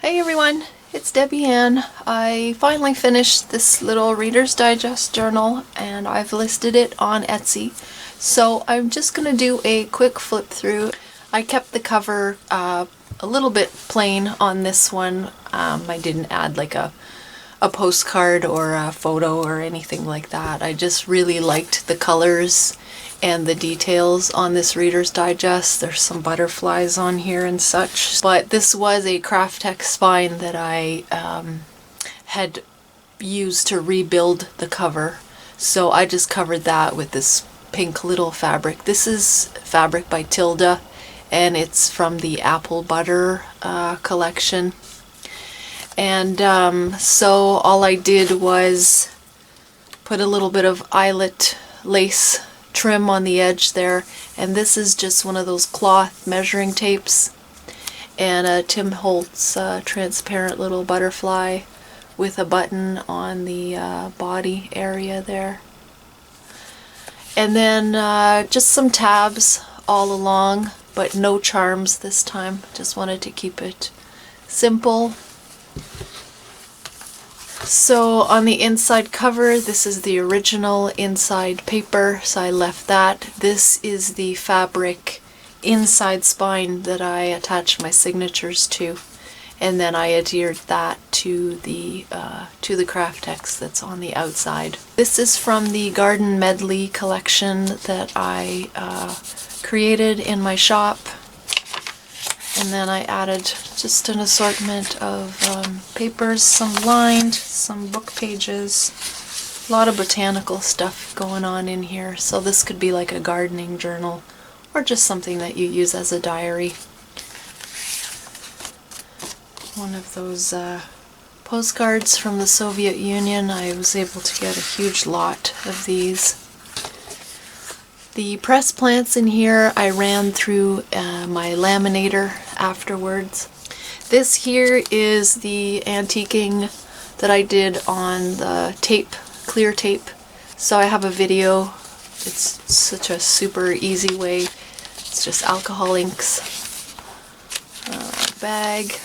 Hey everyone, it's Debbie Ann. I finally finished this little Reader's Digest journal and I've listed it on Etsy. So I'm just going to do a quick flip through. I kept the cover a little bit plain on this one. I didn't add like a postcard or a photo or anything like that. I just really liked the colors and the details on this Reader's Digest. There's some butterflies on here and such. But this was a Craft spine that I had used to rebuild the cover. So I just covered that with this pink little fabric. This is fabric by Tilda and it's from the Apple Butter collection. And so all I did was put a little bit of eyelet lace trim on the edge there, and this is just one of those cloth measuring tapes and a Tim Holtz transparent little butterfly with a button on the body area there. And then just some tabs all along, but no charms this time. Just wanted to keep it simple. So on the inside cover, this is the original inside paper, so I left that. This is the fabric inside spine that I attached my signatures to, and then I adhered that to the craft text that's on the outside. This is from the Garden Medley collection that I created in my shop. And then I added just an assortment of papers, some lined, some book pages, a lot of botanical stuff going on in here. So this could be like a gardening journal or just something that you use as a diary. One of those postcards from the Soviet Union. I was able to get a huge lot of these. The press plants in here I ran through my laminator afterwards. This here is the antiquing that I did on the tape, clear tape. So I have a video. It's such a super easy way. It's just alcohol inks, bag.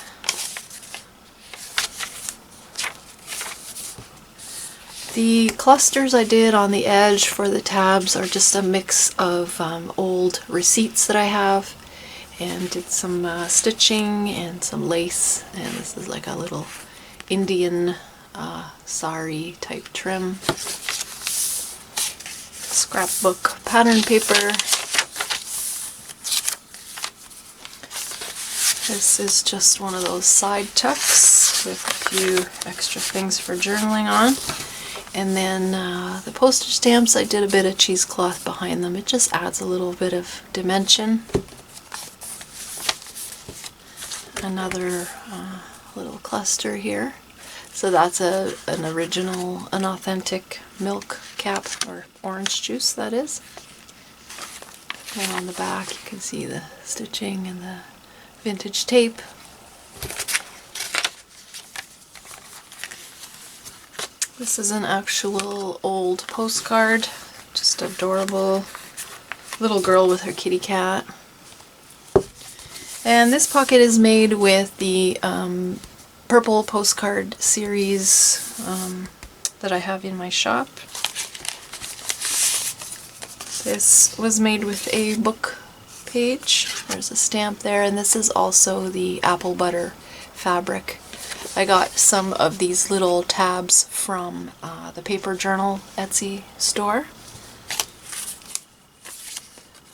The clusters I did on the edge for the tabs are just a mix of old receipts that I have, and did some stitching and some lace, and this is like a little Indian sari type trim. Scrapbook pattern paper. This is just one of those side tucks with a few extra things for journaling on. And then the postage stamps, I did a bit of cheesecloth behind them. It just adds a little bit of dimension. Another little cluster here. So that's an authentic milk cap, or orange juice that is. And on the back you can see the stitching and the vintage tape. This is an actual old postcard, just adorable little girl with her kitty cat. And this pocket is made with the purple postcard series that I have in my shop. This was made with a book page. There's a stamp there, and this is also the apple butter fabric. I got some of these little tabs from the Paper Journal Etsy store.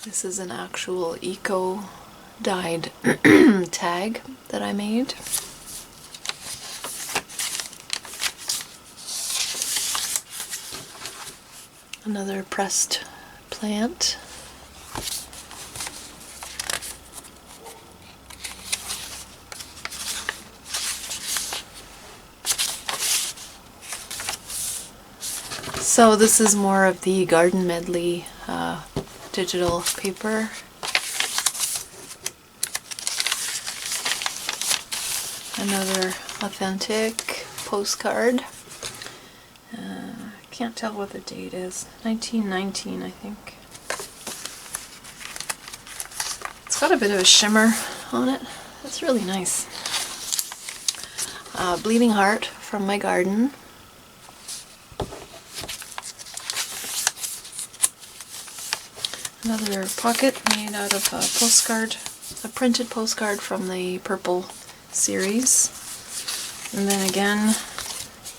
This is an actual eco-dyed tag that I made. Another pressed plant. So this is more of the Garden Medley digital paper. Another authentic postcard. Can't tell what the date is. 1919, I think. It's got a bit of a shimmer on it. That's really nice. bleeding heart from my garden. Another pocket made out of a postcard, a printed postcard from the Purple series. And then again,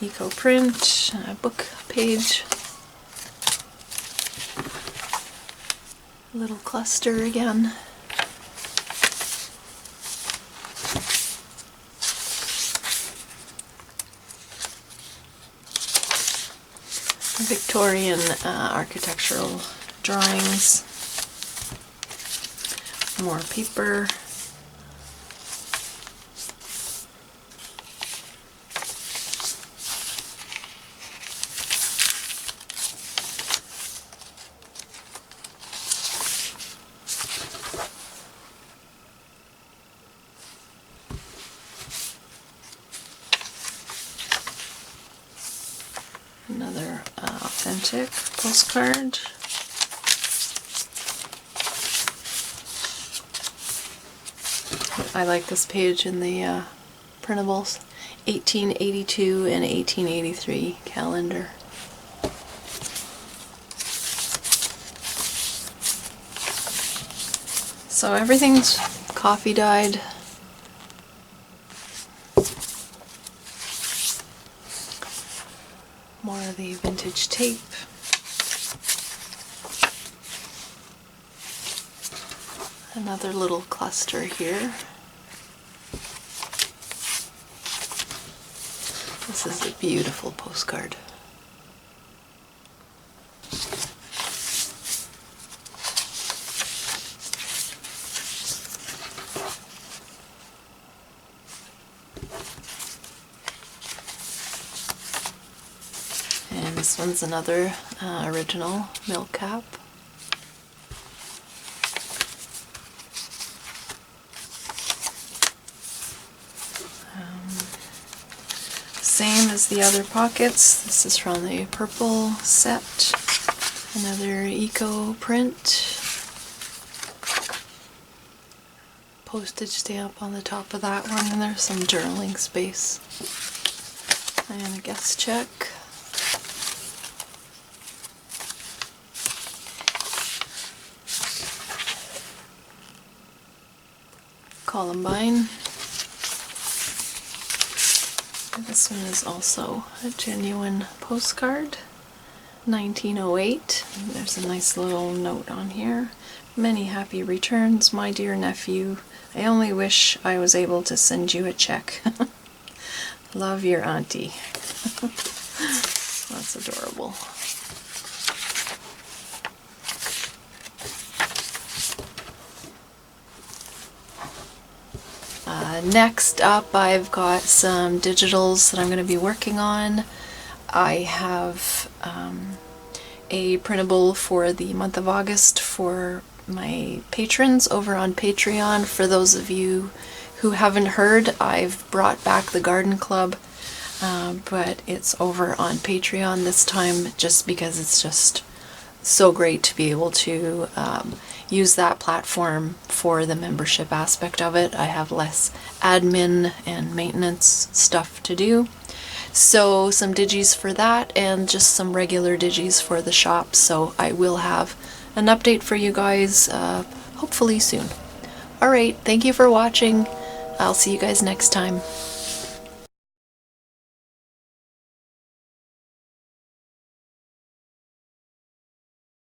eco print, a book page, a little cluster again. Victorian architectural drawings, more paper, another authentic postcard. I like this page in the Printables 1882 and 1883 calendar. So everything's coffee dyed. More of the vintage tape. Another little cluster here. This is a beautiful postcard. And this one's another original milk cap. Same as the other pockets. This is from the Purple set. Another eco print. Postage stamp on the top of that one, and there's some journaling space. And a guest check. Columbine. This one is also a genuine postcard, 1908. There's a nice little note on here. Many happy returns, my dear nephew. I only wish I was able to send you a check. Love, your auntie. That's adorable. Next up, I've got some digitals that I'm going to be working on. I have a printable for the month of August for my patrons over on Patreon. For those of you who haven't heard, I've brought back the Garden Club, but it's over on Patreon this time just because it's just so great to be able to use that platform for the membership aspect of it. I have less admin and maintenance stuff to do. So some digis for that and just some regular digis for the shop. So I will have an update for you guys hopefully soon. Alright, thank you for watching. I'll see you guys next time.